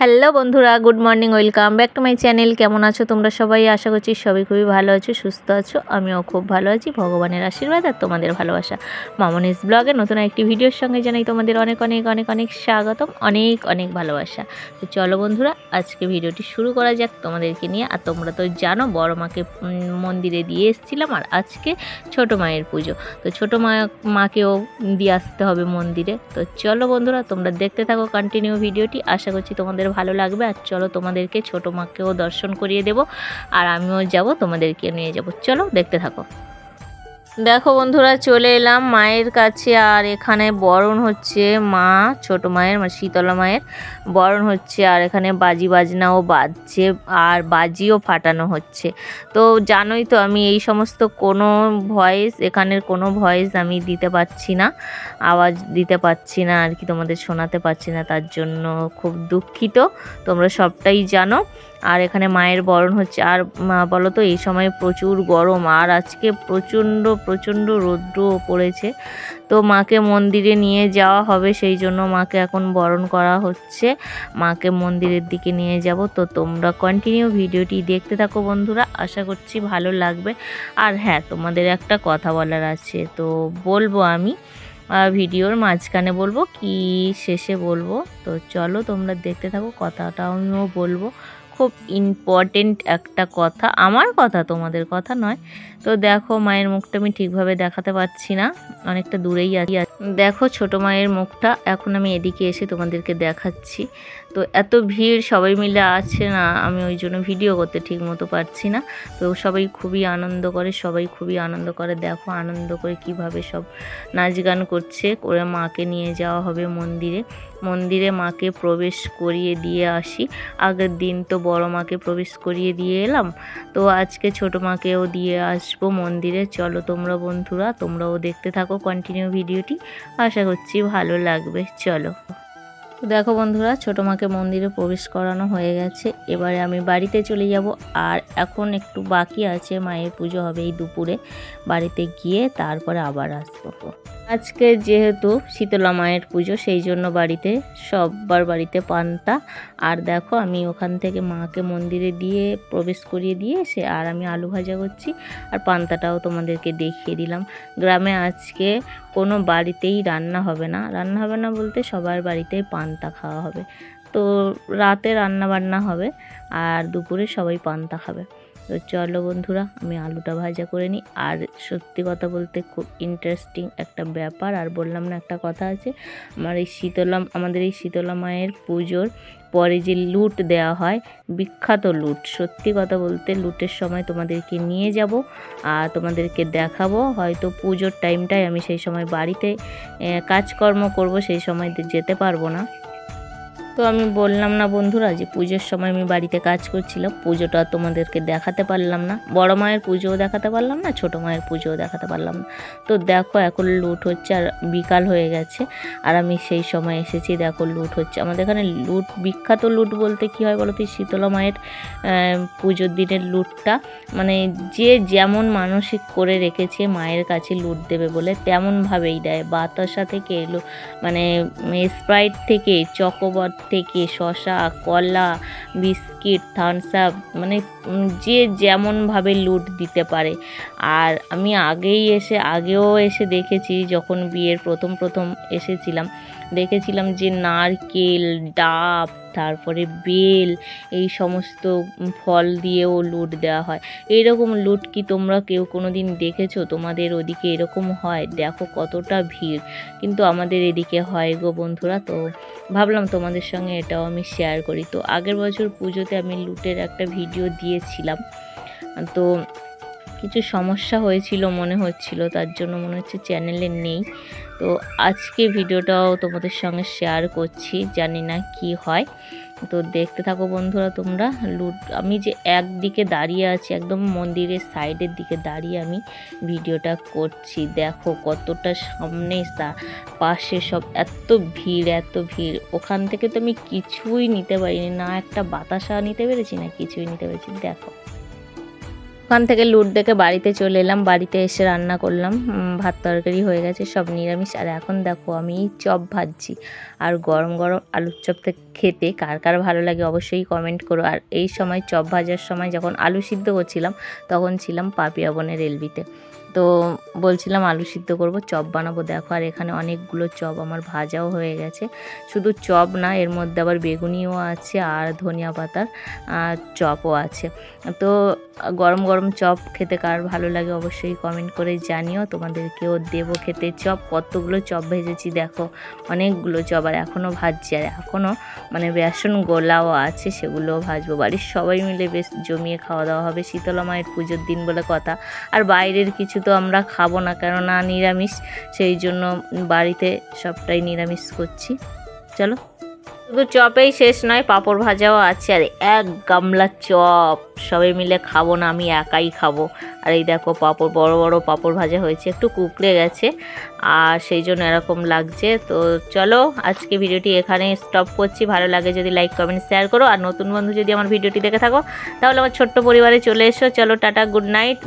Hello বন্ধুরা, good morning, welcome back to my channel. কেমন আছো তোমরা সবাই? আশা করছি সবাই খুবই ভালো আছো, সুস্থ আছো। আমিও খুব ভালো আছি, ভগবানের আশীর্বাদ আর তোমাদের ভালোবাসা। মামনিস ব্লগে নতুন একটি ভিডিওর সঙ্গে জানাই তোমাদের অনেক অনেক অনেক অনেক স্বাগতম, অনেক অনেক ভালোবাসা। তো চলো বন্ধুরা, আজকে ভিডিওটি শুরু করা যাক তোমাদেরকে নিয়ে। আর তোমরা তো জানো বড় মাকে মন্দিরে দিয়ে এসেছিলাম, আর আজকে ছোট মায়ের পুজো। তো ছোটো মাকেও দিয়ে আসতে হবে মন্দিরে। তো চলো বন্ধুরা, তোমরা দেখতে থাকো কন্টিনিউ ভিডিওটি। আশা করছি তোমাদের ভালো লাগবে। আর চলো তোমাদেরকে ছোটো মাকেও দর্শন করিয়ে দেব, আর আমিও যাব, তোমাদেরকে নিয়ে যাব। চলো দেখতে থাকো। দেখো বন্ধুরা, চলে এলাম মায়ের কাছে। আর এখানে বরণ হচ্ছে, মা ছোট মায়ের মানে শীতলা মায়ের বরণ হচ্ছে। আর এখানে বাজি বাজনাও বাজছে, আর বাজিও ফাটানো হচ্ছে। তো জানোই তো আমি এই সমস্ত কোনো ভয়েস, এখানের কোনো ভয়েস আমি দিতে পারছি না, আওয়াজ দিতে পারছি না আর কি, তোমাদের শোনাতে পারছি না, তার জন্য খুব দুঃখিত। তোমরা সবটাই জানো। আর এখানে মায়ের বরণ হচ্ছে। আর বলো তো, এই সময় প্রচুর গরম, আর আজকে প্রচণ্ড প্রচণ্ড রৌদ্রও পড়েছে। তো মাকে মন্দিরে নিয়ে যাওয়া হবে, সেই জন্য মাকে এখন বরণ করা হচ্ছে। মাকে মন্দিরের দিকে নিয়ে যাব। তো তোমরা কন্টিনিউ ভিডিওটি দেখতে থাকো বন্ধুরা, আশা করছি ভালো লাগবে। আর হ্যাঁ, তোমাদের একটা কথা বলার আছে, তো বলবো আমি ভিডিওর মাঝখানে বলবো কি শেষে বলবো। তো চলো তোমরা দেখতে থাকো, কথাটা আমিও বলবো। খুব ইম্পর্টেন্ট একটা কথা, আমার কথা, তোমাদের কথা নয়। তো দেখো, মায়ের মুখটা আমি ঠিকভাবে দেখাতে পারছি না, অনেকটা দূরেই আছি। দেখো ছোট মায়ের মুখটা, এখন আমি এদিকে এসে তোমাদেরকে দেখাচ্ছি। তো এত ভিড়, সবাই মিলে আছে না, আমি ওই জন্য ভিডিও করতে ঠিক মতো পারছি না। তো সবাই খুবই আনন্দ করে, সবাই খুবই আনন্দ করে। দেখো আনন্দ করে কিভাবে সব নাচ গান করছে, করে মাকে নিয়ে যাওয়া হবে মন্দিরে। মন্দিরে মাকে প্রবেশ করিয়ে দিয়ে আসি। আগের দিন তো বড় মাকে প্রবেশ করিয়ে দিয়ে এলাম, তো আজকে ছোট মাকেও দিয়ে আসবো মন্দিরে। চলো তোমরা বন্ধুরা, তোমরাও দেখতে থাকো কন্টিনিউ ভিডিওটি, আশা করছি ভালো লাগবে। চলো দেখো বন্ধুরা, ছোটো মাকে মন্দিরে প্রবেশ করানো হয়ে গেছে। এবারে আমি বাড়িতে চলে যাব। আর এখন একটু বাকি আছে, মায়ের পুজো হবে এই দুপুরে। বাড়িতে গিয়ে তারপরে আবার আসবো। আজকে যেহেতু শীতলা মায়ের পুজো, সেই জন্য বাড়িতে সবার বাড়িতে পান্তা। আর দেখো, আমি ওখান থেকে মাকে মন্দিরে দিয়ে প্রবেশ করিয়ে দিয়ে এসে আর আমি আলু ভাজা করছি, আর পান্তাটাও তোমাদেরকে দেখিয়ে দিলাম। গ্রামে আজকে কোনো বাড়িতেই রান্না হবে না বলতে সবার বাড়িতেই পান্তা খাওয়া হবে। তো রাতে রান্না বান্না হবে, আর দুপুরে সবাই পান্তা খাবে। তো চলো বন্ধুরা, আমি আলুটা ভাজা করে নিই। আর সত্যি কথা বলতে খুব ইন্টারেস্টিং একটা ব্যাপার, আর বললাম না একটা কথা আছে, আমাদের এই শীতলা মায়ের পুজোর পরে যে লুট দেওয়া হয়, বিখ্যাত লুট। সত্যি কথা বলতে লুটের সময় তোমাদেরকে নিয়ে যাব, আর তোমাদেরকে দেখাবো। হয়তো পুজোর টাইমটায় আমি সেই সময় বাড়িতে কাজকর্ম করব, সেই সময় যেতে পারবো না। তো আমি বললাম না বন্ধুরা যে পুজোর সময় আমি বাড়িতে কাজ করছিলাম, পুজোটা তোমাদেরকে দেখাতে পারলাম না, বড় মায়ের পুজোও দেখাতে পারলাম না, ছোটো মায়ের পুজোও দেখাতে পারলাম না। তো দেখো এখন লুট হচ্ছে, আর বিকাল হয়ে গেছে, আর আমি সেই সময় এসেছি। দেখো লুট হচ্ছে আমাদের এখানে। লুট, বিখ্যাত লুট বলতে কী হয় বলো তো, শীতলা মায়ের পুজোর দিনের লুটটা, মানে যে যেমন মানসিক করে রেখেছে মায়ের কাছে লুট দেবে বলে, তেমনভাবেই দেয়। বাতাসা থেকে মানে স্প্রাইট থেকে, চকোবার থেকে, শসা, কলা, বিস্কিট, থামস আপ, মানে যে যেমনভাবে লুট দিতে পারে। আর আমি আগেও এসে দেখেছি, যখন বিয়ের প্রথম দেখেছিলাম যে নারকেল, ডাব, তারপরে বেল, এই সমস্ত ফল দিয়েও লুট দেওয়া হয়। এইরকম লুট কি তোমরা কেউ কোনো দিন দেখেছো? তোমাদের ওদিকে এরকম হয়? দেখো কতটা ভিড়, কিন্তু আমাদের এদিকে হয় গো বন্ধুরা। তো ভাবলাম তোমাদের সঙ্গে এটাও আমি শেয়ার করি। তো আগের বছর পুজোতে আমি লুটের একটা ভিডিও দিয়েছিলাম, তো কিছু সমস্যা হয়েছিল মনে হচ্ছিল, তার জন্য মনে হচ্ছে চ্যানেলে নেই। তো আজকে ভিডিওটাও তোমাদের সঙ্গে শেয়ার করছি, জানি না কি হয়। তো দেখতে থাকো বন্ধুরা তোমরা। লুট, আমি যে একদিকে দাঁড়িয়ে আছি, একদম মন্দিরের সাইডের দিকে দাঁড়িয়ে আমি ভিডিওটা করছি। দেখো কতটা সামনে, পাশে সব এত ভিড়। ওখান থেকে তো আমি কিছুই নিতে পারিনি, না একটা বাতাসা নিতে পেরেছি, না কিছুই নিতে পেরেছি। দেখো ওখান থেকে লুট দেখে বাড়িতে চলে এলাম। বাড়িতে এসে রান্না করলাম, ভাত তরকারি হয়ে গেছে, সব নিরামিষ। আর এখন দেখো আমি চপ ভাজছি, আর গরম গরম আলুর চপ খেতে কার কার ভালো লাগে অবশ্যই কমেন্ট করো। আর এই সময় চপ ভাজার সময় যখন আলু সিদ্ধ করছিলাম তখন ছিলাম পাপিয়া বোনের এলবিতে, তো বলছিলাম আলু সিদ্ধ করব, চপ বানাবো। দেখো আর এখানে অনেকগুলো চপ আমার ভাজাও হয়ে গেছে। শুধু চপ না, এর মধ্যে আবার বেগুনিও আছে আর ধনিয়া পাতার চপও আছে। তো গরম গরম চপ খেতে কার ভালো লাগে অবশ্যই কমেন্ট করে জানিও, তোমাদেরকেও দেবো খেতে চপ। কতগুলো চপ ভেজেছি দেখো, অনেকগুলো চপ, আর এখনও ভাজছি। আর এখনও মানে বেসন গোলাও আছে, সেগুলোও ভাজবো। বাড়ির সবাই মিলে বেশ জমিয়ে খাওয়া দাওয়া হবে, শীতলা মায়ের পুজোর দিন বলে কথা। আর বাইরের কিছু তো আমরা খাবো না, কেননা নিরামিষ, সেই জন্য বাড়িতে সবটাই নিরামিষ করছি। চলো, শুধু চপেই শেষ নয়, পাঁপড় ভাজাও আছে, আর এক গামলা চপ। সবাই মিলে খাবো না, আমি একাই খাবো। আর এই দেখো পাঁপড়, বড় বড় পাঁপড় ভাজা হয়েছে, একটু কুকড়ে গেছে আর সেই জন্য এরকম লাগছে। তো চলো, আজকে ভিডিওটি এখানে স্টপ করছি। ভালো লাগে যদি লাইক কমেন্ট শেয়ার করো, আর নতুন বন্ধু যদি আমার ভিডিওটি দেখে থাকো তাহলে আমার ছোট্ট পরিবারে চলে এসো। চলো, টাটা, গুড নাইট।